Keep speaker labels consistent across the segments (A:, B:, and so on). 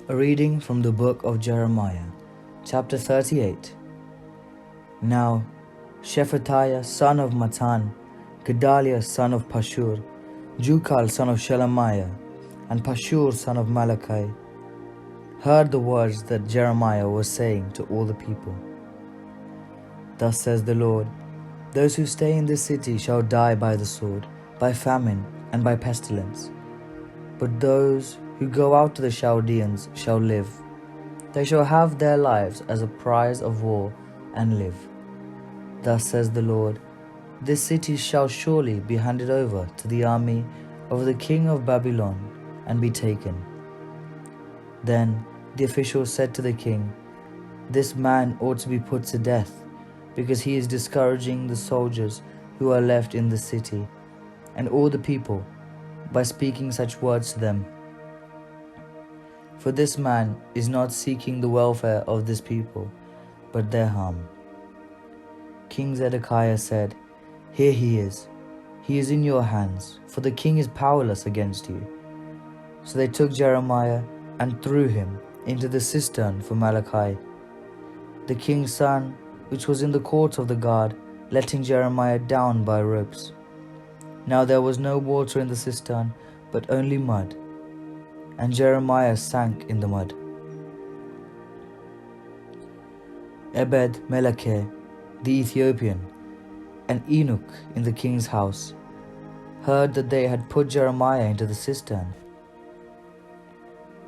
A: A reading from the book of Jeremiah, chapter 38. Now Shephatiah son of Matan, Gedaliah son of Pashur, Jukal son of Shelemiah, and Pashur son of Malachi heard the words that Jeremiah was saying to all the people. Thus says the Lord, those who stay in this city shall die by the sword, by famine, and by pestilence. But those who go out to the Chaldeans shall live. They shall have their lives as a prize of war and live. Thus says the Lord, this city shall surely be handed over to the army of the king of Babylon and be taken. Then the officials said to the king, this man ought to be put to death, because he is discouraging the soldiers who are left in the city, and all the people, by speaking such words to them. For this man is not seeking the welfare of this people, but their harm. King Zedekiah said, here he is in your hands, for the king is powerless against you. So they took Jeremiah and threw him into the cistern for Malachi, the king's son, which was in the court of the guard, letting Jeremiah down by ropes. Now there was no water in the cistern, but only mud, and Jeremiah sank in the mud. Ebed-Melech, the Ethiopian, an eunuch in the king's house, heard that they had put Jeremiah into the cistern.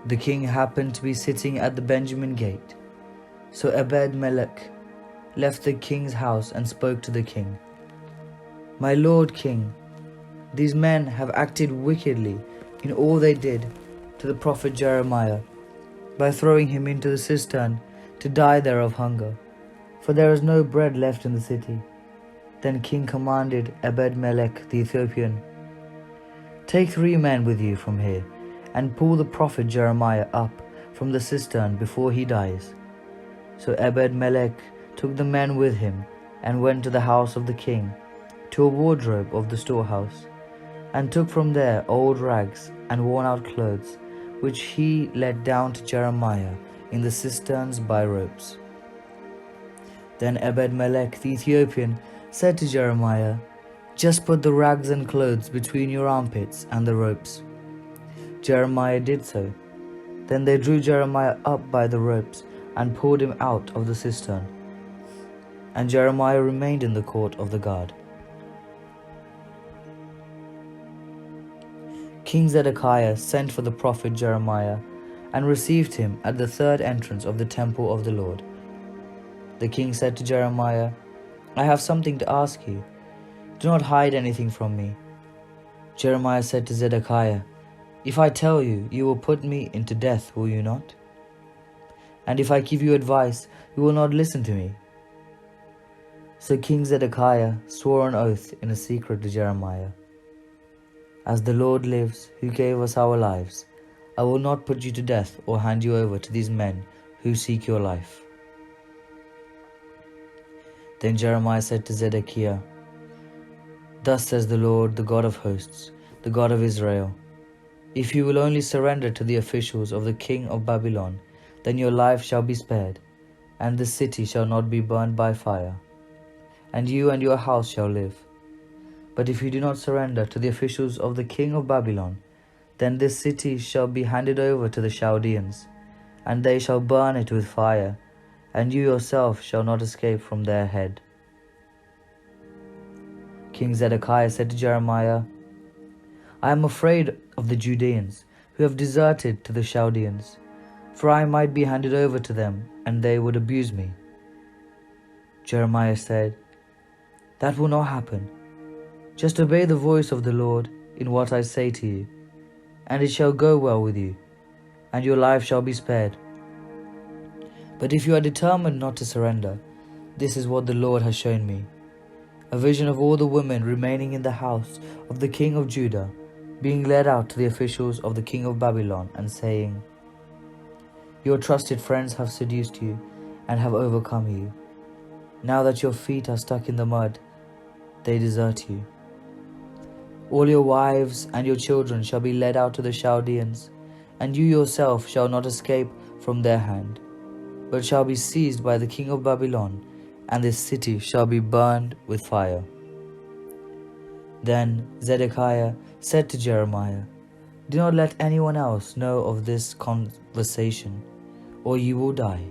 A: The king happened to be sitting at the Benjamin gate, so Ebed-Melech left the king's house and spoke to the king. My lord king, these men have acted wickedly in all they did to the prophet Jeremiah, by throwing him into the cistern to die there of hunger, for there is no bread left in the city. Then king commanded Ebed-Melech the Ethiopian, take 3 men with you from here, and pull the prophet Jeremiah up from the cistern before he dies. So Ebed-Melech took the men with him, and went to the house of the king, to a wardrobe of the storehouse, and took from there old rags and worn-out clothes, which he let down to Jeremiah in the cisterns by ropes. Then Ebed-Melech the Ethiopian said to Jeremiah, just put the rags and clothes between your armpits and the ropes. Jeremiah did so. Then they drew Jeremiah up by the ropes and pulled him out of the cistern. And Jeremiah remained in the court of the guard. King Zedekiah sent for the prophet Jeremiah and received him at the 3rd entrance of the temple of the Lord. The king said to Jeremiah, I have something to ask you. Do not hide anything from me. Jeremiah said to Zedekiah, if I tell you, you will put me into death, will you not? And if I give you advice, you will not listen to me. So King Zedekiah swore an oath in a secret to Jeremiah. As the Lord lives, who gave us our lives, I will not put you to death or hand you over to these men who seek your life. Then Jeremiah said to Zedekiah, thus says the Lord, the God of hosts, the God of Israel, if you will only surrender to the officials of the king of Babylon, then your life shall be spared, and the city shall not be burned by fire, and you and your house shall live. But if you do not surrender to the officials of the king of Babylon, then this city shall be handed over to the Chaldeans, and they shall burn it with fire, and you yourself shall not escape from their head. King Zedekiah said to Jeremiah, I am afraid of the Judeans who have deserted to the Chaldeans, for I might be handed over to them, and they would abuse me. Jeremiah said, that will not happen. Just obey the voice of the Lord in what I say to you, and it shall go well with you, and your life shall be spared. But if you are determined not to surrender, this is what the Lord has shown me. A vision of all the women remaining in the house of the king of Judah, being led out to the officials of the king of Babylon, and saying, your trusted friends have seduced you and have overcome you. Now that your feet are stuck in the mud, they desert you. All your wives and your children shall be led out to the Chaldeans, and you yourself shall not escape from their hand, but shall be seized by the king of Babylon, and this city shall be burned with fire." Then Zedekiah said to Jeremiah, "Do not let anyone else know of this conversation, or you will die.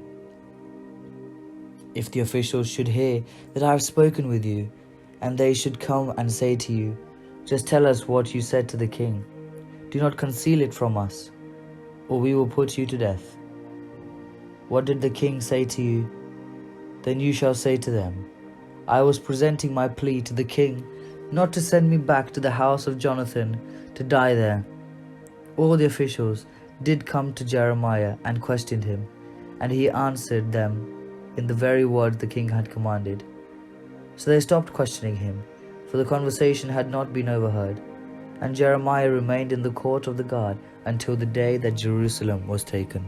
A: If the officials should hear that I have spoken with you, and they should come and say to you, 'Just tell us what you said to the king. Do not conceal it from us, or we will put you to death.' What did the king say to you? Then you shall say to them, 'I was presenting my plea to the king not to send me back to the house of Jonathan to die there.'" All the officials did come to Jeremiah and questioned him, and he answered them in the very words the king had commanded. So they stopped questioning him, for the conversation had not been overheard, and Jeremiah remained in the court of the guard until the day that Jerusalem was taken.